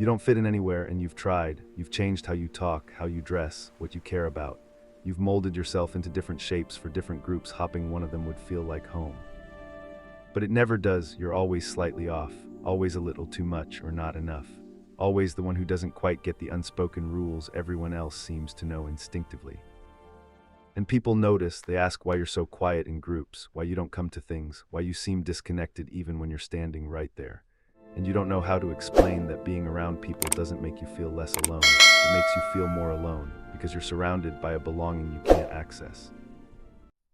You don't fit in anywhere, and you've tried. You've changed how you talk, how you dress, what you care about. You've molded yourself into different shapes for different groups, hoping one of them would feel like home. But it never does. You're always slightly off, always a little too much or not enough. Always the one who doesn't quite get the unspoken rules everyone else seems to know instinctively. And people notice, they ask why you're so quiet in groups, why you don't come to things, why you seem disconnected even when you're standing right there. And you don't know how to explain that being around people doesn't make you feel less alone. It makes you feel more alone, because you're surrounded by a belonging you can't access.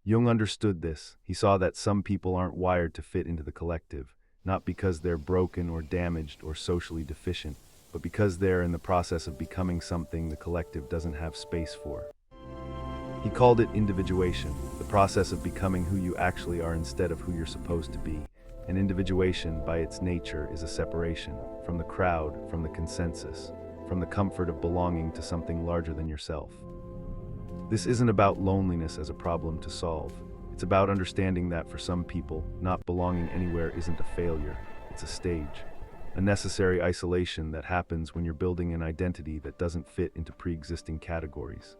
Jung understood this. He saw that some people aren't wired to fit into the collective, not because they're broken or damaged or socially deficient, but because they're in the process of becoming something the collective doesn't have space for. He called it individuation, the process of becoming who you actually are instead of who you're supposed to be. And individuation, by its nature, is a separation from the crowd, from the consensus, from the comfort of belonging to something larger than yourself. This isn't about loneliness as a problem to solve. It's about understanding that for some people, not belonging anywhere isn't a failure, it's a stage. A necessary isolation that happens when you're building an identity that doesn't fit into pre-existing categories.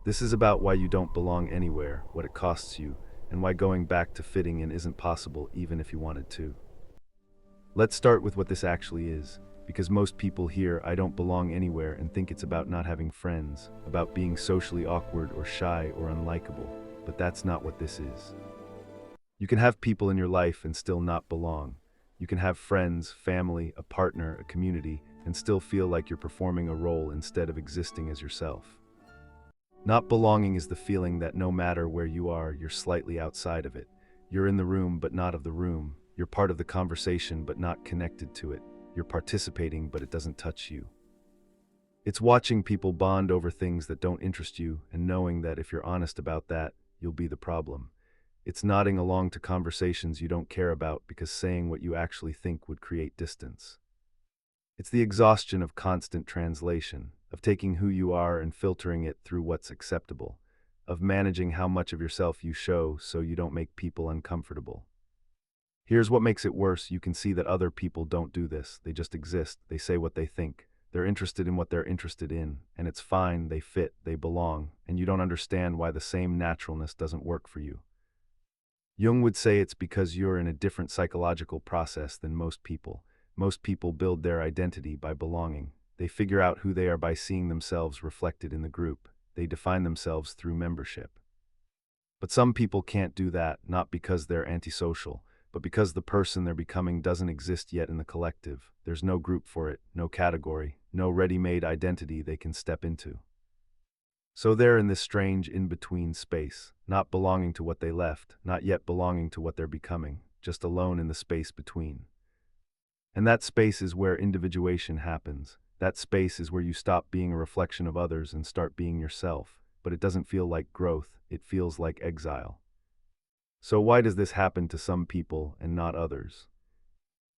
This is about why you don't belong anywhere, what it costs you, and why going back to fitting in isn't possible even if you wanted to. Let's start with what this actually is, because most people hear "I don't belong anywhere" and think it's about not having friends, about being socially awkward or shy or unlikable, but that's not what this is. You can have people in your life and still not belong. You can have friends, family, a partner, a community, and still feel like you're performing a role instead of existing as yourself. Not belonging is the feeling that no matter where you are, you're slightly outside of it. You're in the room but not of the room. You're part of the conversation but not connected to it. You're participating but it doesn't touch you. It's watching people bond over things that don't interest you and knowing that if you're honest about that, you'll be the problem. It's nodding along to conversations you don't care about because saying what you actually think would create distance. It's the exhaustion of constant translation, of taking who you are and filtering it through what's acceptable, of managing how much of yourself you show so you don't make people uncomfortable. Here's what makes it worse. You can see that other people don't do this. They just exist. They say what they think. They're interested in what they're interested in, and it's fine. They fit, they belong, and you don't understand why the same naturalness doesn't work for you. Jung would say it's because you're in a different psychological process than most people. Most people build their identity by belonging. They figure out who they are by seeing themselves reflected in the group. They define themselves through membership. But some people can't do that, not because they're antisocial, but because the person they're becoming doesn't exist yet in the collective. There's no group for it, no category, no ready-made identity they can step into. So they're in this strange in-between space, not belonging to what they left, not yet belonging to what they're becoming, just alone in the space between. And that space is where individuation happens. That space is where you stop being a reflection of others and start being yourself. But it doesn't feel like growth, it feels like exile. So why does this happen to some people and not others?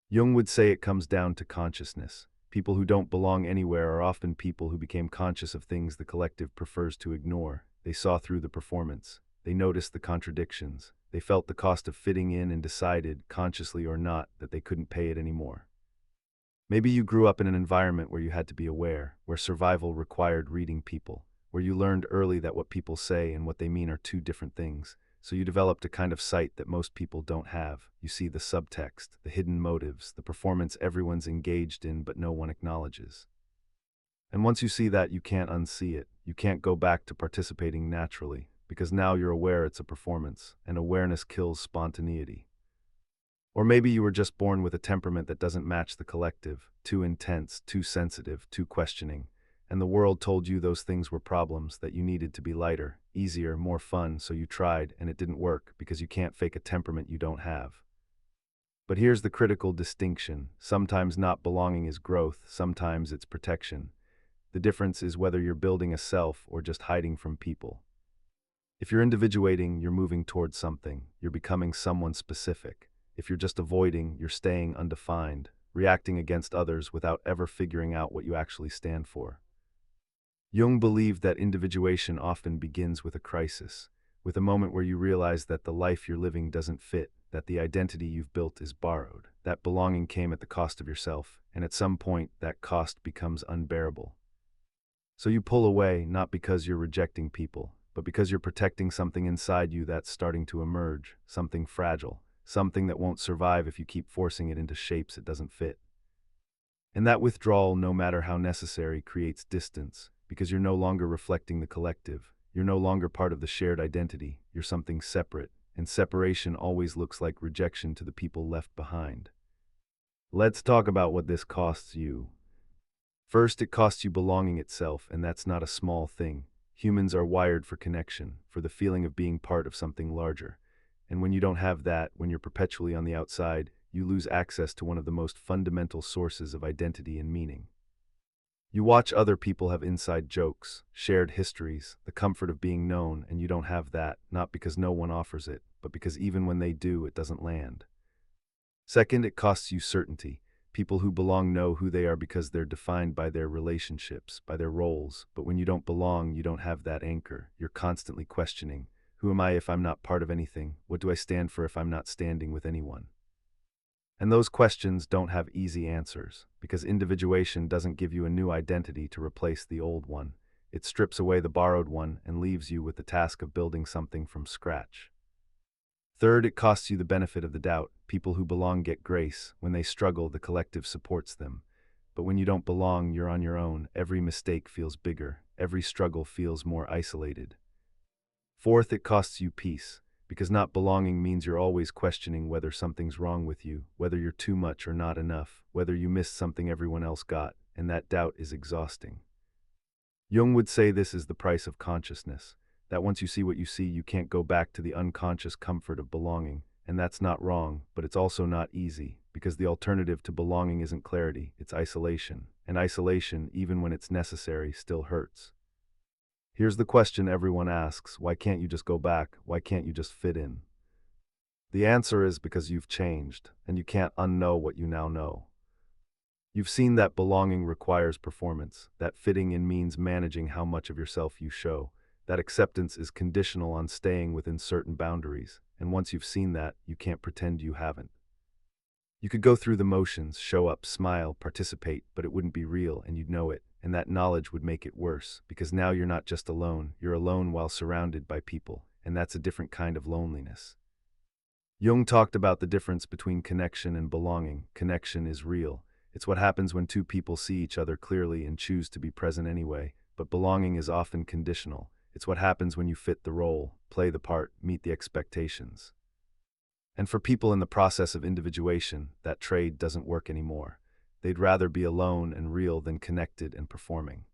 Jung would say it comes down to consciousness. People who don't belong anywhere are often people who became conscious of things the collective prefers to ignore. They saw through the performance. They noticed the contradictions. They felt the cost of fitting in and decided, consciously or not, that they couldn't pay it anymore. Maybe you grew up in an environment where you had to be aware, where survival required reading people, where you learned early that what people say and what they mean are two different things. So you developed a kind of sight that most people don't have. You see the subtext, the hidden motives, the performance everyone's engaged in but no one acknowledges. And once you see that, you can't unsee it. You can't go back to participating naturally, because now you're aware it's a performance, and awareness kills spontaneity. Or maybe you were just born with a temperament that doesn't match the collective, too intense, too sensitive, too questioning, and the world told you those things were problems, that you needed to be lighter, easier, more fun, so you tried, and it didn't work, because you can't fake a temperament you don't have. But here's the critical distinction. Sometimes not belonging is growth, sometimes it's protection. The difference is whether you're building a self or just hiding from people. If you're individuating, you're moving towards something. You're becoming someone specific. If you're just avoiding, you're staying undefined, reacting against others without ever figuring out what you actually stand for. Jung believed that individuation often begins with a crisis, with a moment where you realize that the life you're living doesn't fit, that the identity you've built is borrowed, that belonging came at the cost of yourself, and at some point, that cost becomes unbearable. So you pull away, not because you're rejecting people, but because you're protecting something inside you that's starting to emerge, something fragile, something that won't survive if you keep forcing it into shapes it doesn't fit. And that withdrawal, no matter how necessary, creates distance, because you're no longer reflecting the collective. You're no longer part of the shared identity. You're something separate, and separation always looks like rejection to the people left behind. Let's talk about what this costs you. First, it costs you belonging itself, and that's not a small thing. Humans are wired for connection, for the feeling of being part of something larger. And when you don't have that, when you're perpetually on the outside, you lose access to one of the most fundamental sources of identity and meaning. You watch other people have inside jokes, shared histories, the comfort of being known, and you don't have that, not because no one offers it, but because even when they do, it doesn't land. Second, it costs you certainty. People who belong know who they are because they're defined by their relationships, by their roles, but when you don't belong, you don't have that anchor. You're constantly questioning, who am I if I'm not part of anything? What do I stand for if I'm not standing with anyone? And those questions don't have easy answers, because individuation doesn't give you a new identity to replace the old one. It strips away the borrowed one and leaves you with the task of building something from scratch. Third, it costs you the benefit of the doubt. People who belong get grace. When they struggle, the collective supports them. But when you don't belong, you're on your own. Every mistake feels bigger. Every struggle feels more isolated. Fourth, it costs you peace, because not belonging means you're always questioning whether something's wrong with you, whether you're too much or not enough, whether you missed something everyone else got, and that doubt is exhausting. Jung would say this is the price of consciousness, that once you see what you see, you can't go back to the unconscious comfort of belonging, and that's not wrong, but it's also not easy, because the alternative to belonging isn't clarity, it's isolation, and isolation, even when it's necessary, still hurts. Here's the question everyone asks: why can't you just go back? Why can't you just fit in? The answer is because you've changed, and you can't unknow what you now know. You've seen that belonging requires performance, that fitting in means managing how much of yourself you show, that acceptance is conditional on staying within certain boundaries, and once you've seen that, you can't pretend you haven't. You could go through the motions, show up, smile, participate, but it wouldn't be real, and you'd know it, and that knowledge would make it worse, because now you're not just alone, you're alone while surrounded by people, and that's a different kind of loneliness. Jung talked about the difference between connection and belonging. Connection is real. It's what happens when two people see each other clearly and choose to be present anyway, but belonging is often conditional. It's what happens when you fit the role, play the part, meet the expectations. And for people in the process of individuation, that trade doesn't work anymore. They'd rather be alone and real than connected and performing.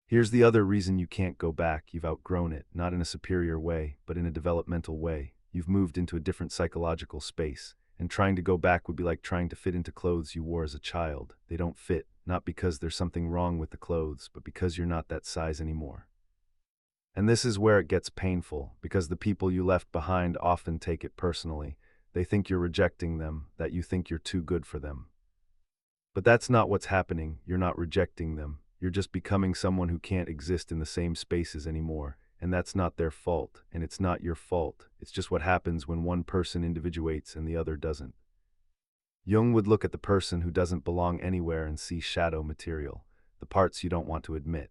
Here's the other reason you can't go back. You've outgrown it, not in a superior way, but in a developmental way. You've moved into a different psychological space, and trying to go back would be like trying to fit into clothes you wore as a child. They don't fit, not because there's something wrong with the clothes, but because you're not that size anymore. And this is where it gets painful, because the people you left behind often take it personally. They think you're rejecting them, that you think you're too good for them. But that's not what's happening. You're not rejecting them. You're just becoming someone who can't exist in the same spaces anymore. And that's not their fault, and it's not your fault. It's just what happens when one person individuates and the other doesn't. Jung would look at the person who doesn't belong anywhere and see shadow material, the parts you don't want to admit.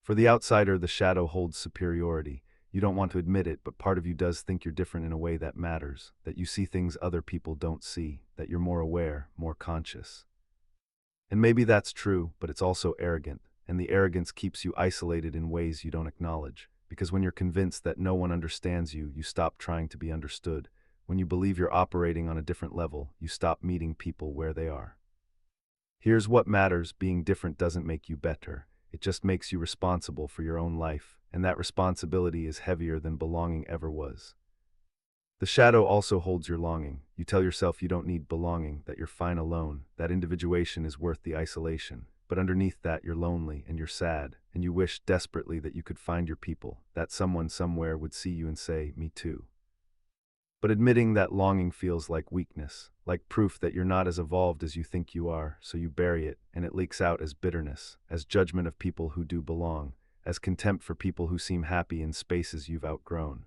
For the outsider, the shadow holds superiority. You don't want to admit it, but part of you does think you're different in a way that matters, that you see things other people don't see, that you're more aware, more conscious. And maybe that's true, but it's also arrogant, and the arrogance keeps you isolated in ways you don't acknowledge, because when you're convinced that no one understands you, you stop trying to be understood. When you believe you're operating on a different level, you stop meeting people where they are. Here's what matters: being different doesn't make you better. It just makes you responsible for your own life, and that responsibility is heavier than belonging ever was. The shadow also holds your longing. You tell yourself you don't need belonging, that you're fine alone, that individuation is worth the isolation. But underneath that, you're lonely and you're sad, and you wish desperately that you could find your people, that someone somewhere would see you and say, "Me too." But admitting that longing feels like weakness, like proof that you're not as evolved as you think you are, so you bury it, and it leaks out as bitterness, as judgment of people who do belong, as contempt for people who seem happy in spaces you've outgrown.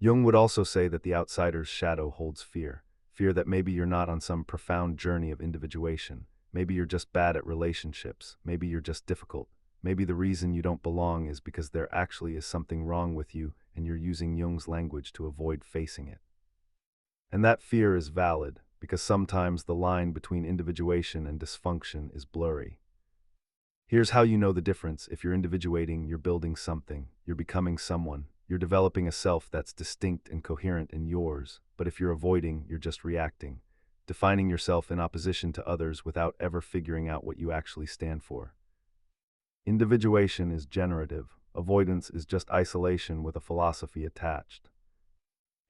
Jung would also say that the outsider's shadow holds fear Fear that maybe you're not on some profound journey of individuation. Maybe you're just bad at relationships. Maybe you're just difficult. Maybe the reason you don't belong is because there actually is something wrong with you and you're using Jung's language to avoid facing it. And that fear is valid, because sometimes the line between individuation and dysfunction is blurry. Here's how you know the difference. If you're individuating, you're building something, you're becoming someone, you're developing a self that's distinct and coherent in yours. But if you're avoiding, you're just reacting, defining yourself in opposition to others without ever figuring out what you actually stand for. Individuation is generative, avoidance is just isolation with a philosophy attached.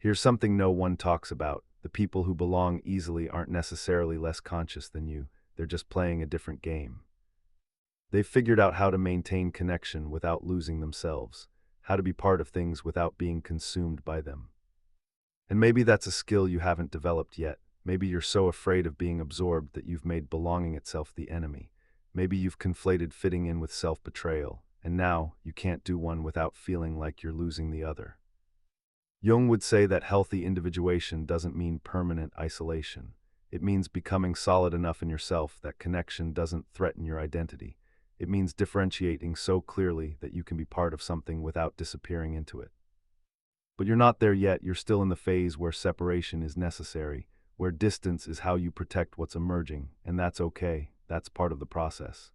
Here's something no one talks about. The people who belong easily aren't necessarily less conscious than you, they're just playing a different game. They've figured out how to maintain connection without losing themselves, how to be part of things without being consumed by them. And maybe that's a skill you haven't developed yet. Maybe you're so afraid of being absorbed that you've made belonging itself the enemy. Maybe you've conflated fitting in with self-betrayal, and now you can't do one without feeling like you're losing the other. Jung would say that healthy individuation doesn't mean permanent isolation. It means becoming solid enough in yourself that connection doesn't threaten your identity. It means differentiating so clearly that you can be part of something without disappearing into it. But you're not there yet. You're still in the phase where separation is necessary, where distance is how you protect what's emerging, and that's okay. That's part of the process.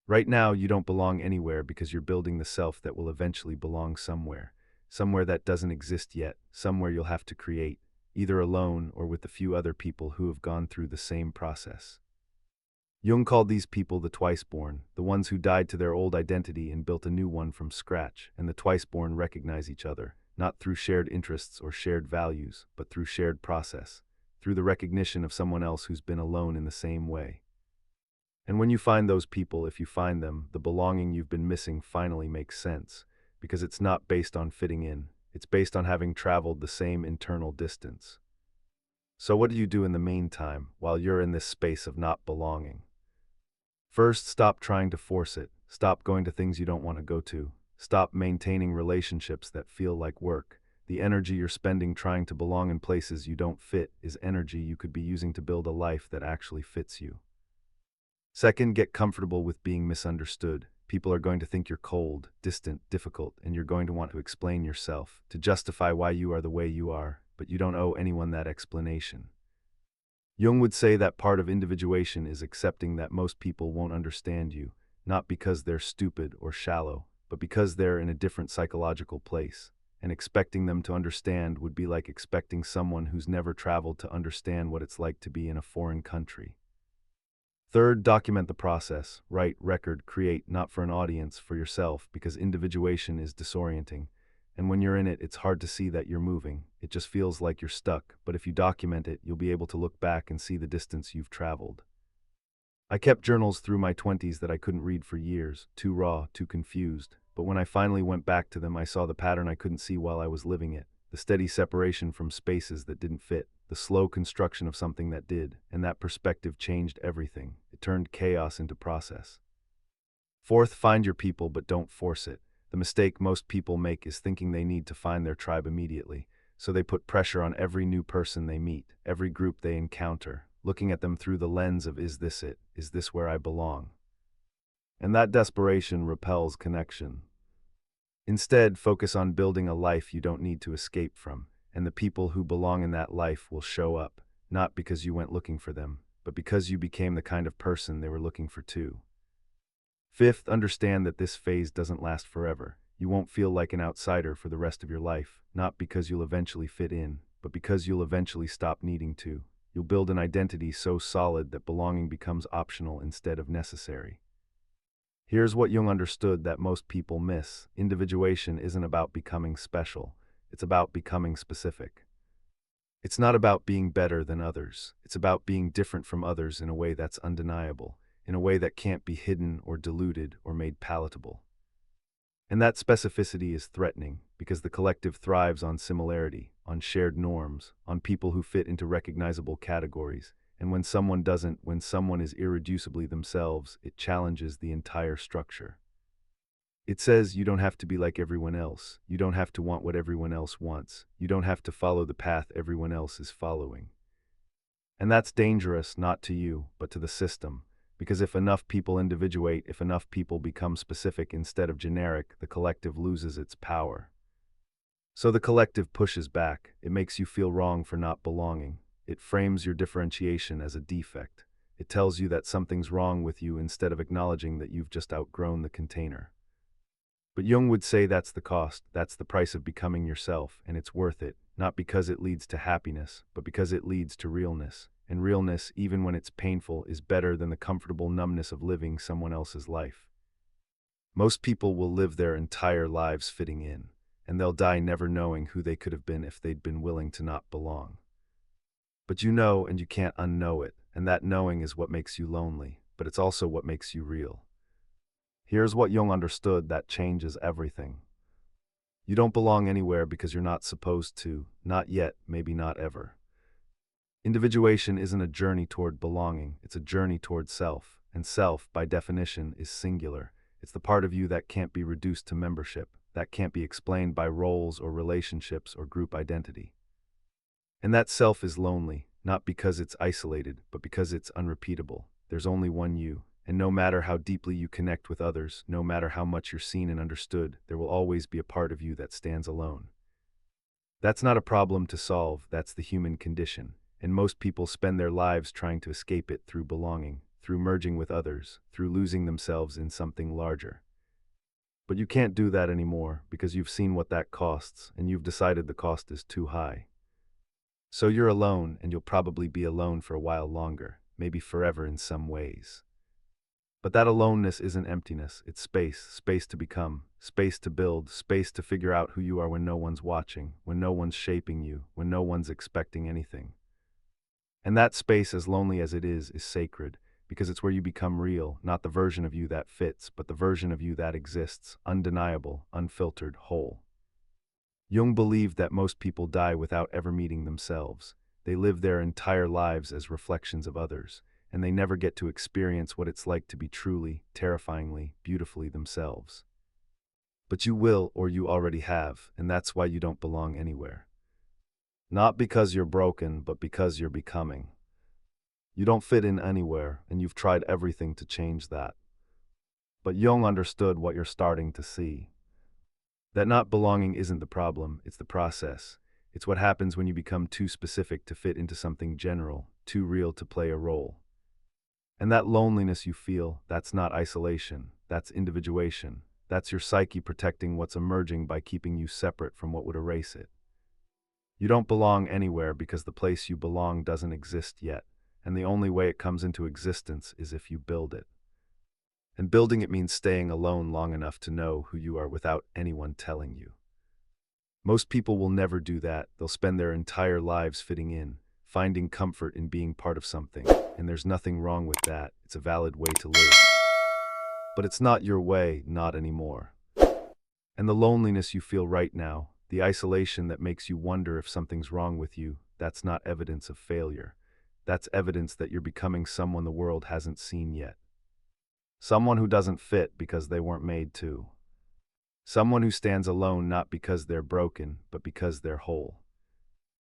Right now, you don't belong anywhere because you're building the self that will eventually belong somewhere. Somewhere that doesn't exist yet, somewhere you'll have to create, either alone or with a few other people who have gone through the same process. Jung called these people the twice-born, the ones who died to their old identity and built a new one from scratch, and the twice-born recognize each other, not through shared interests or shared values, but through shared process, through the recognition of someone else who's been alone in the same way. And when you find those people, if you find them, the belonging you've been missing finally makes sense, because it's not based on fitting in, it's based on having traveled the same internal distance. So what do you do in the meantime, while you're in this space of not belonging? First, stop trying to force it. Stop going to things you don't want to go to. Stop maintaining relationships that feel like work. The energy you're spending trying to belong in places you don't fit is energy you could be using to build a life that actually fits you. Second, get comfortable with being misunderstood. People are going to think you're cold, distant, difficult, and you're going to want to explain yourself, to justify why you are the way you are, but you don't owe anyone that explanation. Jung would say that part of individuation is accepting that most people won't understand you, not because they're stupid or shallow, but because they're in a different psychological place, and expecting them to understand would be like expecting someone who's never traveled to understand what it's like to be in a foreign country. Third, document the process. Write, record, create, not for an audience, for yourself, because individuation is disorienting. And when you're in it, it's hard to see that you're moving. It just feels like you're stuck, but if you document it, you'll be able to look back and see the distance you've traveled. I kept journals through my 20s that I couldn't read for years, too raw, too confused. But when I finally went back to them, I saw the pattern I couldn't see while I was living it. The steady separation from spaces that didn't fit, the slow construction of something that did, and that perspective changed everything. It turned chaos into process. Fourth, find your people, but don't force it. The mistake most people make is thinking they need to find their tribe immediately, so they put pressure on every new person they meet, every group they encounter, looking at them through the lens of, is this it? Is this where I belong? And that desperation repels connection. Instead, focus on building a life you don't need to escape from, and the people who belong in that life will show up, not because you went looking for them, but because you became the kind of person they were looking for too. Fifth, understand that this phase doesn't last forever. You won't feel like an outsider for the rest of your life, not because you'll eventually fit in, but because you'll eventually stop needing to. You'll build an identity so solid that belonging becomes optional instead of necessary. Here's what Jung understood that most people miss. Individuation isn't about becoming special. It's about becoming specific. It's not about being better than others. It's about being different from others in a way that's undeniable, in a way that can't be hidden or diluted or made palatable. And that specificity is threatening, because the collective thrives on similarity, on shared norms, on people who fit into recognizable categories. And when someone doesn't, when someone is irreducibly themselves, it challenges the entire structure. It says you don't have to be like everyone else. You don't have to want what everyone else wants. You don't have to follow the path everyone else is following. And that's dangerous, not to you, but to the system. Because if enough people individuate, if enough people become specific instead of generic, the collective loses its power. So the collective pushes back. It makes you feel wrong for not belonging. It frames your differentiation as a defect. It tells you that something's wrong with you instead of acknowledging that you've just outgrown the container. But Jung would say that's the cost, that's the price of becoming yourself, and it's worth it, not because it leads to happiness, but because it leads to realness. And realness, even when it's painful, is better than the comfortable numbness of living someone else's life. Most people will live their entire lives fitting in, and they'll die never knowing who they could have been if they'd been willing to not belong. But you know, and you can't unknow it, and that knowing is what makes you lonely, but it's also what makes you real. Here's what Jung understood that changes everything. You don't belong anywhere because you're not supposed to, not yet, maybe not ever. Individuation isn't a journey toward belonging, it's a journey toward self, and self, by definition, is singular. It's the part of you that can't be reduced to membership, that can't be explained by roles or relationships or group identity. And that self is lonely, not because it's isolated, but because it's unrepeatable. There's only one you, and no matter how deeply you connect with others, no matter how much you're seen and understood, there will always be a part of you that stands alone. That's not a problem to solve, that's the human condition, and most people spend their lives trying to escape it through belonging, through merging with others, through losing themselves in something larger. But you can't do that anymore, because you've seen what that costs, and you've decided the cost is too high. So you're alone, and you'll probably be alone for a while longer, maybe forever in some ways. But that aloneness isn't emptiness, it's space, space to become, space to build, space to figure out who you are when no one's watching, when no one's shaping you, when no one's expecting anything. And that space, as lonely as it is sacred, because it's where you become real, not the version of you that fits, but the version of you that exists, undeniable, unfiltered, whole. Jung believed that most people die without ever meeting themselves. They live their entire lives as reflections of others, and they never get to experience what it's like to be truly, terrifyingly, beautifully themselves. But you will, or you already have, and that's why you don't belong anywhere. Not because you're broken, but because you're becoming. You don't fit in anywhere, and you've tried everything to change that. But Jung understood what you're starting to see. That not belonging isn't the problem, it's the process. It's what happens when you become too specific to fit into something general, too real to play a role. And that loneliness you feel, that's not isolation, that's individuation. That's your psyche protecting what's emerging by keeping you separate from what would erase it. You don't belong anywhere because the place you belong doesn't exist yet, and the only way it comes into existence is if you build it. And building it means staying alone long enough to know who you are without anyone telling you. Most people will never do that. They'll spend their entire lives fitting in, finding comfort in being part of something, and there's nothing wrong with that. It's a valid way to live. But it's not your way, not anymore. And the loneliness you feel right now, the isolation that makes you wonder if something's wrong with you, that's not evidence of failure. That's evidence that you're becoming someone the world hasn't seen yet. Someone who doesn't fit because they weren't made to. Someone who stands alone not because they're broken, but because they're whole.